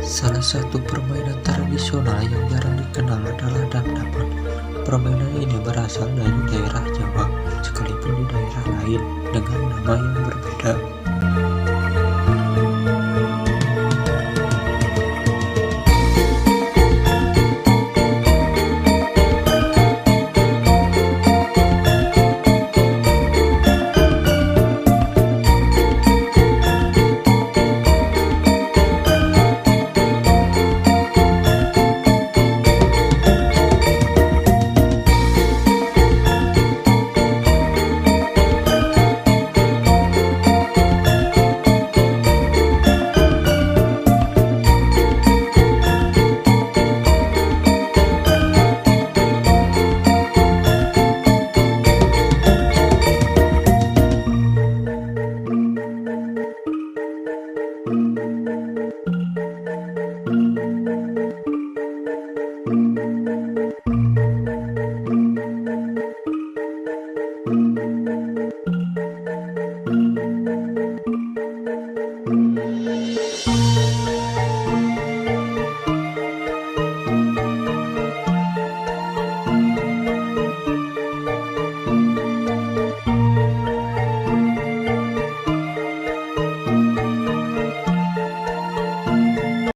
Salah satu permainan tradisional yang jarang dikenal adalah dangdut. Permainan ini berasal dari daerah Jawa, sekalipun di daerah lain dengan nama yang berbeda.